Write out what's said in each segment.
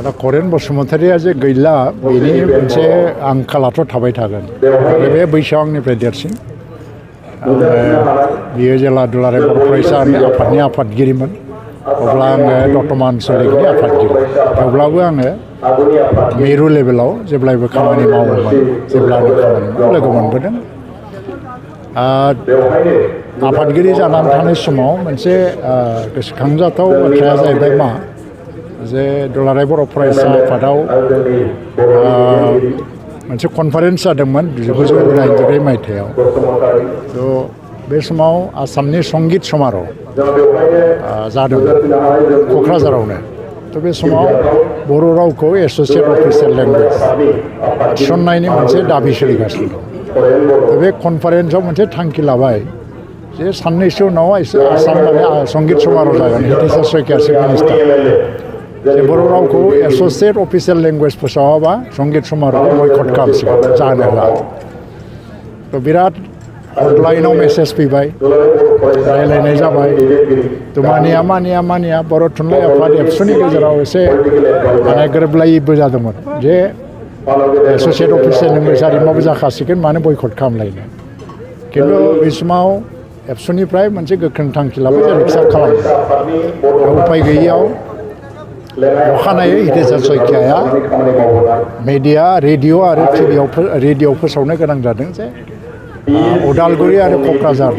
दा करेन बसुमतारिया जे गैला बेनि मोनसे आंखालाथ' थाबाय थागोन आरो बे बैसोआव आंनिफ्राय देरसिन बियो जेला दुलाराय बर' फरायसा आफादनि आफादगिरिमोन अब्ला आङो दतमा आन्सलिकनि आफादगिरि थेवब्लाबो आङो मिरु लेभेलाव जेब्लायबो खामानि मावोमोन जेब्लानो खामानि लोगो मोनबोदों आफादगिरि जानानै थानाय समाव मोनसे गोसोखांजाथाव बाथ्राया जाहैबाय मा जे दुलाराय बर' फरायसा आफादाव मोनसे कनफारेन्स जादोंमोन 1993 मायथाइयाव थ' बे समाव आसामनि संगित समार'ह जादोंमोन क'क्राझारावनो थ' बे समाव बर' रावखौ एस'सियेट अफिसियेल लेंगुवेज थिसननायनि मोनसे दाबि सोलिगासिनो दं थ' बे कनफारेन्सआव मोनसे थांखि लाबाय जे साननैसो उनाव आसाम माने संगित समार'ह जागोन हितेश्वर शइकिया चिफ मिनिस्टार जे बर' रावखौ एस'सियेट अफिसियेल लेंगुवेज फोसावाबा संगित समार'हखौ बयकट खालामसिगोन जानो होला थ' बिराद हटलाइनाव मेसेज फैबाय रायलायनाय जाबाय थ' मानिया बर' थुनलाइ आफाद एबसुनि गेजेराव एसे माने गोरोबलायैबो जादोंमोन जे एस'सियेट अफिसियेल लेंगुवेज आरिमाबो जाखासिगोन मानो बयकट खालामलायनो खिन्थु बे समाव एबसुनिफ्राय मोनसे गोख्रों थांखि लाबाय जे रिक्सा खालामनो उपाय गैयैयाव अखानायै हितेश्वर शइकियाया मिडिया रेडिअ' आरो टिभियाव रेडिअ'आव फोसावनो गोनां जादों जे उदालगुरि आरो क'क्राझार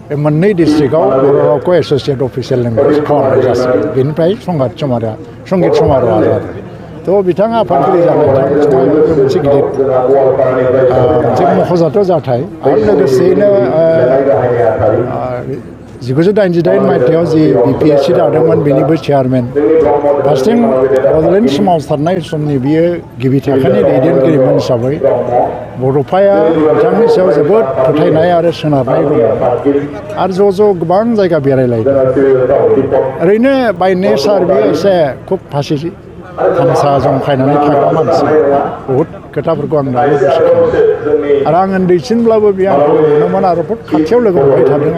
बे मोननै डिस्ट्रिक्टआव बर' रावखौ एस'सियेट अफिसियेल लेंगुवेज खालामनाय जासिगोन बेनिफ्राय संगित समार'हआ जादों थ' बिथाङा आफादगिरि जानाय समाव मोनसे गिदिर मोनसे मख'जाथाव जाथाय आरो लोगोसेयैनो 1988 मायथाइयाव जि BPSC दादोंमोन बेनिबो चेयारमेन फारसेथिं बड'लेण्ड सोमावसारनाय समनि बियो गिबि थाखोनि दैदेनगिरिमोन हिसाबै बड'फाया बिथांनि सायाव जोबोद फोथायनाय आरो सोनारनाय दङ आरो ज' गोबां जायगा बेरायलायदों ओरैनो बाय नेचार बियो एसे खुब फासि थामसा जंखायनानै थाग्रा मानसि बहुद खोथाफोरखौ आं दायो गोसोखाङो आरो आं उन्दैसिनब्लाबो बे आंखौ नुनोमोन आरो बहुद खाथियाव लोगो मोनबाय थादों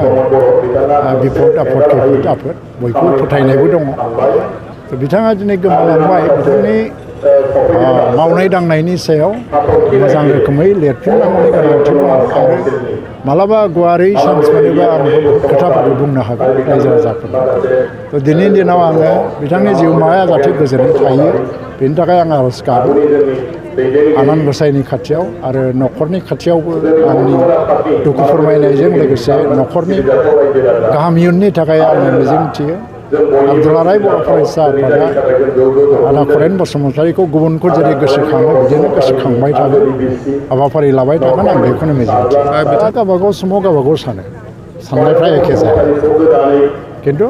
आरो बिपद आफद खैफोद आफोद बयखौबो फोथायनायबो दङ बिथाङा दिनै गोमालांबाय बिथांनि मावनाय दांनायनि सायाव मोजां रोखोमै लिरफिननांगौनि गोनांथि दङ आरो मालाबा गुवारै चान्स मोनोबा आं खोथाफोरखौ बुंनो हागोन रायजो राजाफोरनो थ' दिनैनि दिनाव आङो बिथांनि जिउमाया जाहाथे गोजोनै थायो बेनि थाखाय आं आर'ज गाबो आनान गसाइनि खाथियाव आरो न'खरनि खाथियावबो आंनि दुखु फोरमायनायजों लोगोसे न'खरनि गाहाम इयुननि थाखाय आङो मिजिंथियो दुलाराय बर' फरायसा आफादा आदा करेन बसुमतारिखौ गुबुनखौ जेरै गोसोखाङो बिदिनो गोसोखांबाय थागोन हाबाफारि लाबाय थागोन आं बेखौनो मिजिंथियो बिथाङा गावबागाव समाव गावबागाव साननायफ्रा एखे जाया खिन्थु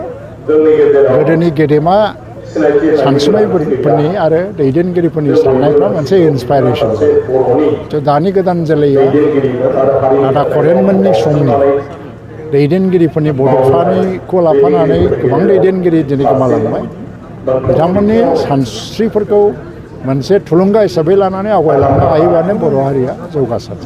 गोदोनि गेदेमा सानसुमैफोरनि आरो दैदेनगिरिफोरनि साननायफ्रा मोनसे इन्सपाइरेसन जायो दानि गोदान जोलैया आदा करेनमोननि समनि दैदेनगिरिफोरनि बड'फानिखौ लाफानानै गोबां दैदेनगिरि दिनै गोमालांबाय बिथांमोननि सानस्रिफोरखौ मोनसे थुलुंगा हिसाबै लानानै आवगायलांनो हायोबानो बर' हारिया जौगासार